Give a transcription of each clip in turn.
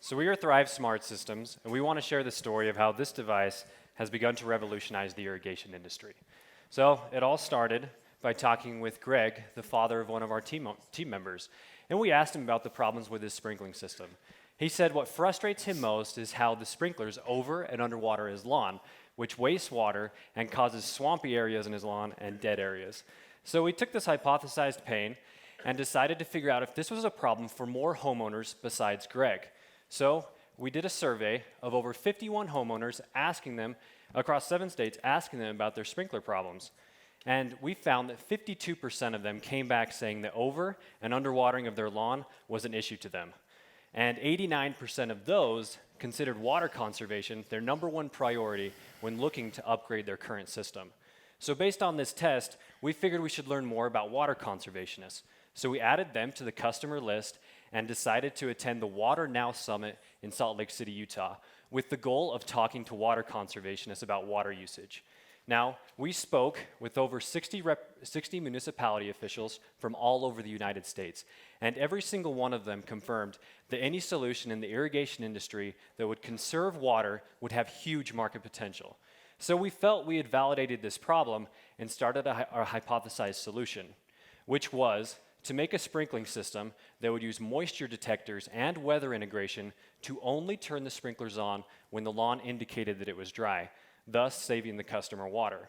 So we are Thrive Smart Systems, and we want to share the story of how this device has begun to revolutionize the irrigation industry. So it all started by talking with Greg, the father of one of our team members, and we asked him about the problems with his sprinkling system. He said what frustrates him most is how the sprinklers over and underwater his lawn, which wastes water and causes swampy areas in his lawn and dead areas. So we took this hypothesized pain and decided to figure out if this was a problem for more homeowners besides Greg. So we did a survey of over 51 homeowners asking them, across 7 states, asking them about their sprinkler problems. And we found that 52% of them came back saying that over and underwatering of their lawn was an issue to them. And 89% of those considered water conservation their number one priority when looking to upgrade their current system. So based on this test, we figured we should learn more about water conservationists. So we added them to the customer list and decided to attend the Water Now Summit in Salt Lake City, Utah, with the goal of talking to water conservationists about water usage. Now, we spoke with over 60 municipality officials from all over the United States, and every single one of them confirmed that any solution in the irrigation industry that would conserve water would have huge market potential. So we felt we had validated this problem and started our hypothesized solution, which was to make a sprinkling system that would use moisture detectors and weather integration to only turn the sprinklers on when the lawn indicated that it was dry, thus saving the customer water.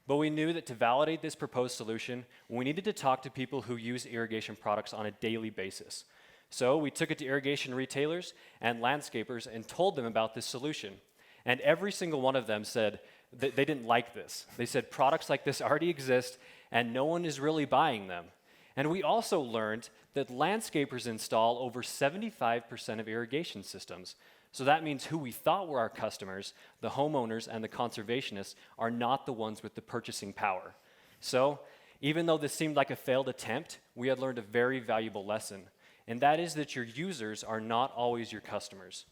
But we knew that to validate this proposed solution, we needed to talk to people who use irrigation products on a daily basis. So we took it to irrigation retailers and landscapers and told them about this solution. And every single one of them said that they didn't like this. They said products like this already exist and no one is really buying them. And we also learned that landscapers install over 75% of irrigation systems. So that means who we thought were our customers, the homeowners and the conservationists, are not the ones with the purchasing power. So even though this seemed like a failed attempt, we had learned a very valuable lesson, and that is that your users are not always your customers.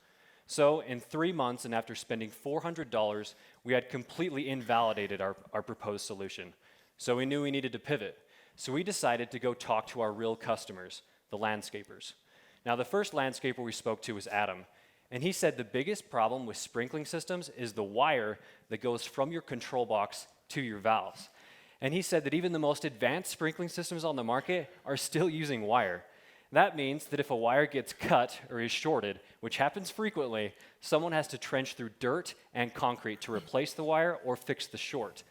So in 3 months and after spending $400, we had completely invalidated our proposed solution. So we knew we needed to pivot. So we decided to go talk to our real customers, the landscapers. Now the first landscaper we spoke to was Adam, and he said the biggest problem with sprinkling systems is the wire that goes from your control box to your valves. And he said that even the most advanced sprinkling systems on the market are still using wire. That means that if a wire gets cut or is shorted, which happens frequently, someone has to trench through dirt and concrete to replace the wire or fix the short.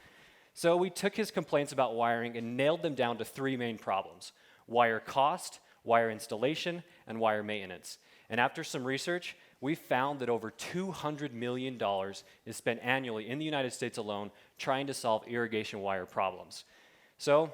So we took his complaints about wiring and nailed them down to 3 main problems: wire cost, wire installation, and wire maintenance. And after some research, we found that over $200 million is spent annually in the United States alone trying to solve irrigation wire problems. So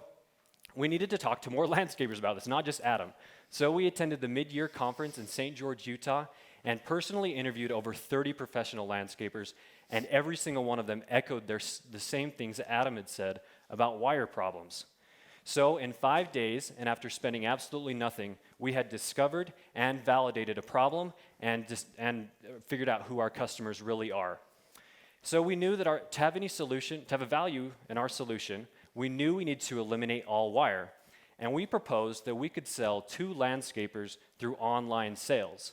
we needed to talk to more landscapers about this, not just Adam. So we attended the mid-year conference in St. George, Utah, and personally interviewed over 30 professional landscapers, and every single one of them echoed the same things that Adam had said about wire problems. So in 5 days, and after spending absolutely nothing, we had discovered and validated a problem and figured out who our customers really are. So we knew that to have a value in our solution, we knew we needed to eliminate all wire. And we proposed that we could sell to landscapers through online sales.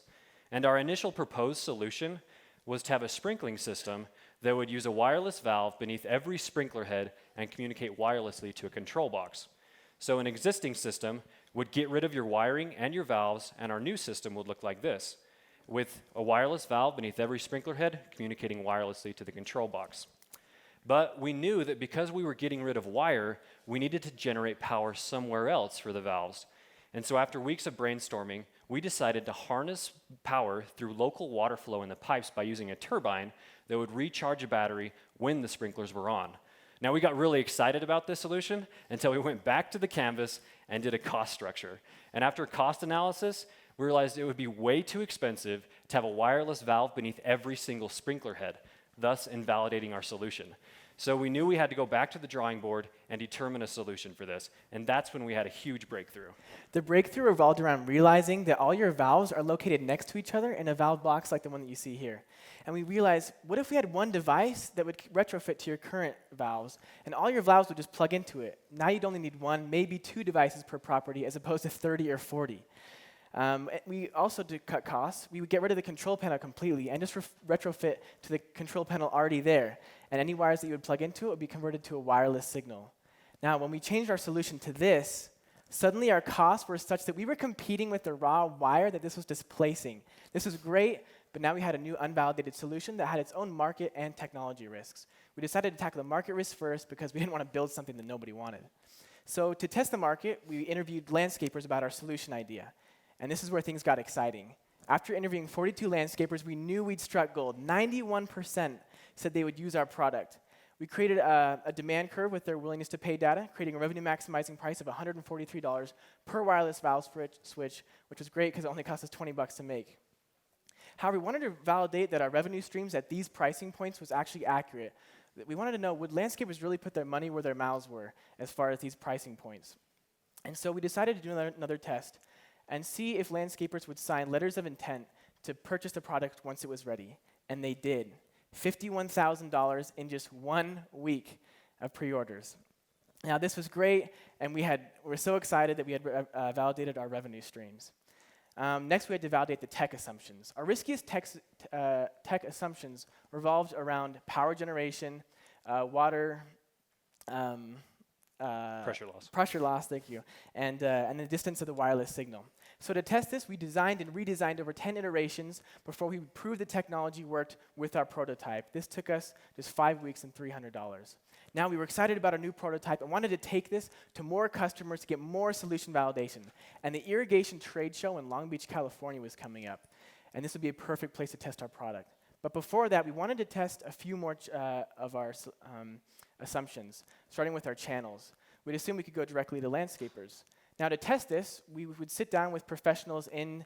And our initial proposed solution was to have a sprinkling system that would use a wireless valve beneath every sprinkler head and communicate wirelessly to a control box. So an existing system would get rid of your wiring and your valves, and our new system would look like this, with a wireless valve beneath every sprinkler head communicating wirelessly to the control box. But we knew that because we were getting rid of wire, we needed to generate power somewhere else for the valves. And so after weeks of brainstorming, we decided to harness power through local water flow in the pipes by using a turbine that would recharge a battery when the sprinklers were on. Now, we got really excited about this solution until we went back to the canvas and did a cost structure. And after cost analysis, we realized it would be way too expensive to have a wireless valve beneath every single sprinkler head, thus invalidating our solution. So we knew we had to go back to the drawing board and determine a solution for this, and that's when we had a huge breakthrough. The breakthrough revolved around realizing that all your valves are located next to each other in a valve box like the one that you see here. And we realized, what if we had one device that would retrofit to your current valves, and all your valves would just plug into it? Now you'd only need 1, maybe 2 devices per property as opposed to 30 or 40. We also, to cut costs, we would get rid of the control panel completely and just retrofit to the control panel already there. And any wires that you would plug into it would be converted to a wireless signal. Now, when we changed our solution to this, suddenly our costs were such that we were competing with the raw wire that this was displacing. This was great, but now we had a new unvalidated solution that had its own market and technology risks. We decided to tackle the market risk first because we didn't want to build something that nobody wanted. So to test the market, we interviewed landscapers about our solution idea. And this is where things got exciting. After interviewing 42 landscapers, we knew we'd struck gold. 91% said they would use our product. We created a demand curve with their willingness to pay data, creating a revenue maximizing price of $143 per wireless valve switch, which was great because it only cost us $20 to make. However, we wanted to validate that our revenue streams at these pricing points was actually accurate. We wanted to know, would landscapers really put their money where their mouths were as far as these pricing points? And so we decided to do another test and see if landscapers would sign letters of intent to purchase the product once it was ready. And they did. $51,000 in just 1 week of pre-orders. Now, this was great, and we were so excited that we had validated our revenue streams. Next, we had to validate the tech assumptions. Our riskiest tech assumptions revolved around power generation, water, pressure loss, thank you, and the distance of the wireless signal. So to test this, we designed and redesigned over 10 iterations before we proved the technology worked with our prototype. This took us just 5 weeks and $300. Now we were excited about our new prototype and wanted to take this to more customers to get more solution validation. And the Irrigation Trade Show in Long Beach, California was coming up. And this would be a perfect place to test our product. But before that, we wanted to test a few more of our assumptions, starting with our channels. We'd assume we could go directly to landscapers. Now, to test this, we would sit down with professionals in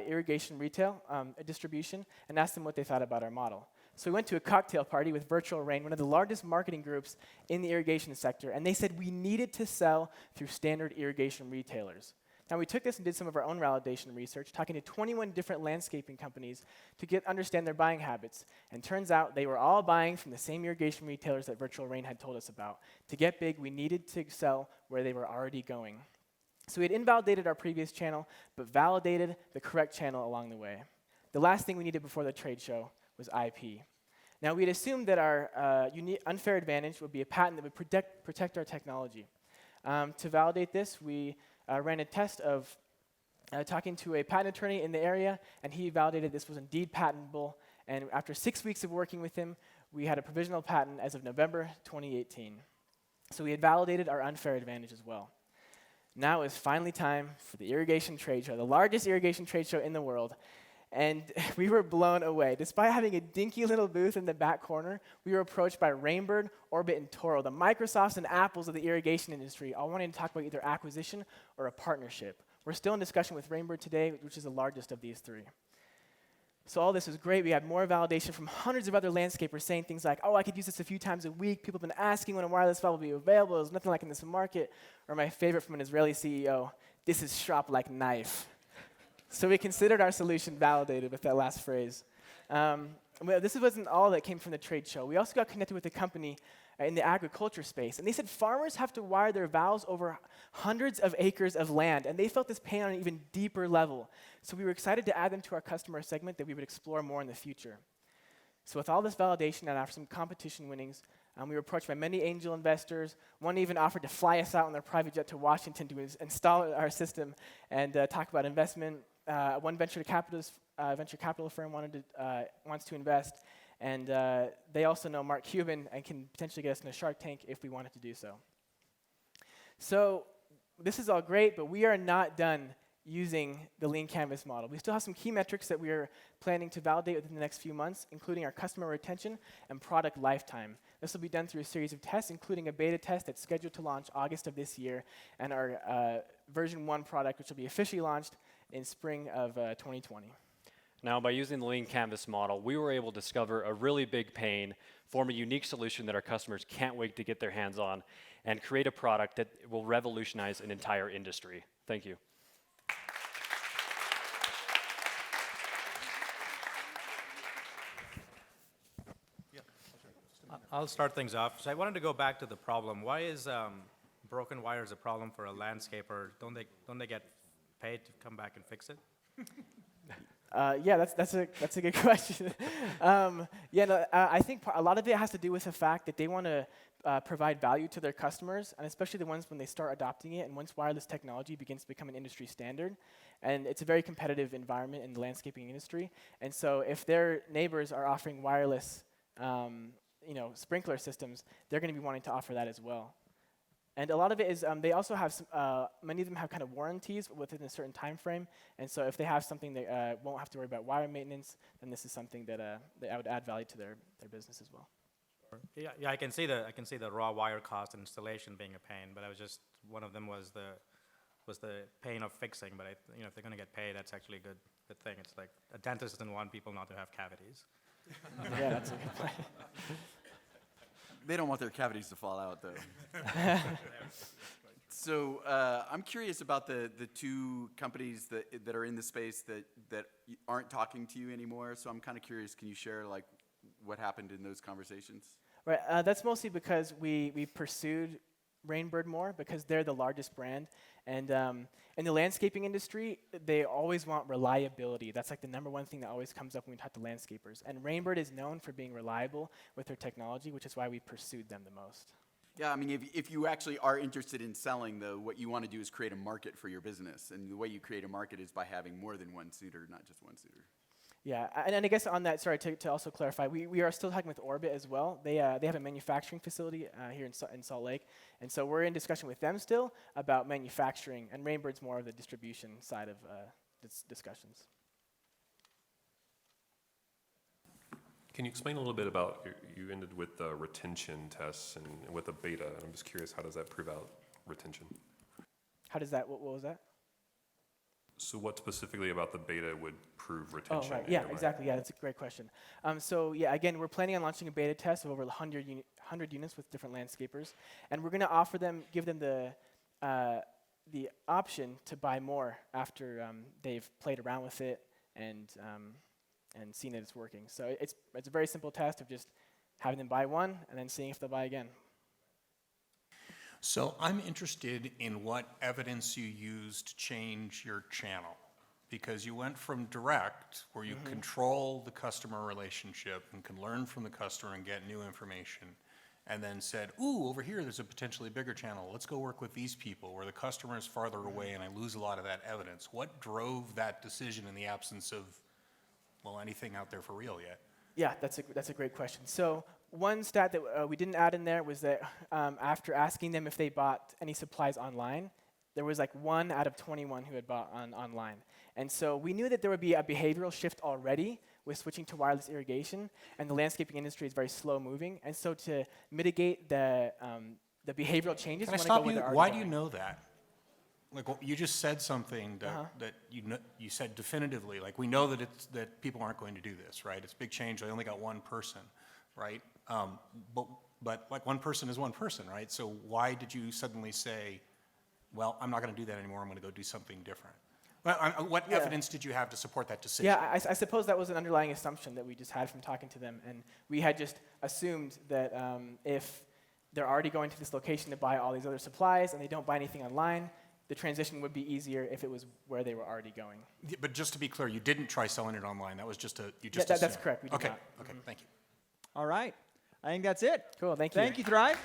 irrigation retail distribution and ask them what they thought about our model. So we went to a cocktail party with Virtual Rain, one of the largest marketing groups in the irrigation sector, and they said we needed to sell through standard irrigation retailers. Now, we took this and did some of our own validation research, talking to 21 different landscaping companies to understand their buying habits. And turns out they were all buying from the same irrigation retailers that Virtual Rain had told us about. To get big, we needed to sell where they were already going. So we had invalidated our previous channel, but validated the correct channel along the way. The last thing we needed before the trade show was IP. Now, we had assumed that our unfair advantage would be a patent that would protect our technology. To validate this, we ran a test of talking to a patent attorney in the area, and he validated this was indeed patentable. And after 6 weeks of working with him, we had a provisional patent as of November 2018. So we had validated our unfair advantage as well. Now it's finally time for the Irrigation Trade Show, the largest irrigation trade show in the world. And we were blown away. Despite having a dinky little booth in the back corner, we were approached by Rainbird, Orbit, and Toro, the Microsofts and Apples of the irrigation industry, all wanting to talk about either acquisition or a partnership. We're still in discussion with Rainbird today, which is the largest of these three. So all this was great. We had more validation from hundreds of other landscapers saying things like, oh, I could use this a few times a week. People have been asking when a wireless valve will be available. There's nothing like in this market. Or my favorite from an Israeli CEO, this is sharp like knife. So we considered our solution validated with that last phrase. Well, this wasn't all that came from the trade show. We also got connected with a company in the agriculture space. And they said farmers have to wire their valves over hundreds of acres of land. And they felt this pain on an even deeper level. So we were excited to add them to our customer segment that we would explore more in the future. So with all this validation and after some competition winnings, we were approached by many angel investors. One even offered to fly us out on their private jet to Washington to install our system and talk about investment. One venture capital firm wants to invest. And they also know Mark Cuban and can potentially get us in a Shark Tank if we wanted to do so. So this is all great, but we are not done using the Lean Canvas model. We still have some key metrics that we are planning to validate within the next few months, including our customer retention and product lifetime. This will be done through a series of tests, including a beta test that's scheduled to launch August of this year, and our version 1 product, which will be officially launched in spring of 2020. Now, by using the Lean Canvas model, we were able to discover a really big pain, form a unique solution that our customers can't wait to get their hands on, and create a product that will revolutionize an entire industry. Thank you. I'll start things off. So I wanted to go back to the problem. Why is broken wires a problem for a landscaper? Don't they get pay to come back and fix it? Yeah, that's a good question. I think a lot of it has to do with the fact that they want to provide value to their customers, and especially the ones when they start adopting it, and once wireless technology begins to become an industry standard. And it's a very competitive environment in the landscaping industry. And so if their neighbors are offering wireless, sprinkler systems, they're going to be wanting to offer that as well. And a lot of it is they also have many of them have kind of warranties within a certain time frame. And so if they have something that won't have to worry about wire maintenance, then this is something that I would add value to their business as well. Yeah, I can see the raw wire cost and installation being a pain, but I was just, one of them was the pain of fixing. But if they're going to get paid, that's actually a good thing. It's like a dentist doesn't want people not to have cavities. Yeah, that's a good point. They don't want their cavities to fall out, though. So I'm curious about the two companies that are in the space that aren't talking to you anymore. So I'm kind of curious, can you share like what happened in those conversations? Right, that's mostly because we pursued Rainbird more because they're the largest brand. And in the landscaping industry, they always want reliability. That's like the number one thing that always comes up when we talk to landscapers. And Rainbird is known for being reliable with their technology, which is why we pursued them the most. Yeah, I mean, if you actually are interested in selling, though, what you want to do is create a market for your business. And the way you create a market is by having more than one suitor, not just one suitor. Yeah, and I guess on that, sorry, to also clarify, we are still talking with Orbit as well. They have a manufacturing facility here in Salt Lake, and so we're in discussion with them still about manufacturing, and Rainbird's more of the distribution side of discussions. Can you explain a little bit about, you ended with the retention tests and with the beta, and I'm just curious, how does that prove out retention? How does that, what was that? So what specifically about the beta would prove retention? Oh, right. in Yeah, your mind? exactly. Yeah, that's a great question. So yeah, again, we're planning on launching a beta test of over 100 units with different landscapers, and we're going to give them the option to buy more after they've played around with it and seen that it's working. So it's a very simple test of just having them buy one and then seeing if they'll buy again. So I'm interested in what evidence you used to change your channel, because you went from direct, where you control the customer relationship and can learn from the customer and get new information, and then said, ooh, over here there's a potentially bigger channel. Let's go work with these people, where the customer is farther away and I lose a lot of that evidence. What drove that decision in the absence of, well, anything out there for real yet? Yeah, that's a great question. So one stat that we didn't add in there was that after asking them if they bought any supplies online, there was like 1 out of 21 who had bought online. And so we knew that there would be a behavioral shift already with switching to wireless irrigation, and the landscaping industry is very slow moving. And so to mitigate the behavioral changes, Can I we stop wanna you? go where they're Why already do you going. know that? Like, well, you just said something that you said definitively. Like, we know that people aren't going to do this, right? It's a big change. They only got one person, right? But like, one person is one person, right? So why did you suddenly say, well, I'm not going to do that anymore. I'm going to go do something different? Well, what evidence did you have to support that decision? Yeah, I suppose that was an underlying assumption that we just had from talking to them, and we had just assumed that if they're already going to this location to buy all these other supplies and they don't buy anything online, the transition would be easier if it was where they were already going. Yeah, but just to be clear, you didn't try selling it online. That was just That's assumed. correct. We did Okay. not. Okay. Thank you. All right. I think that's it. Cool. Thank you. Thank you, Thrive.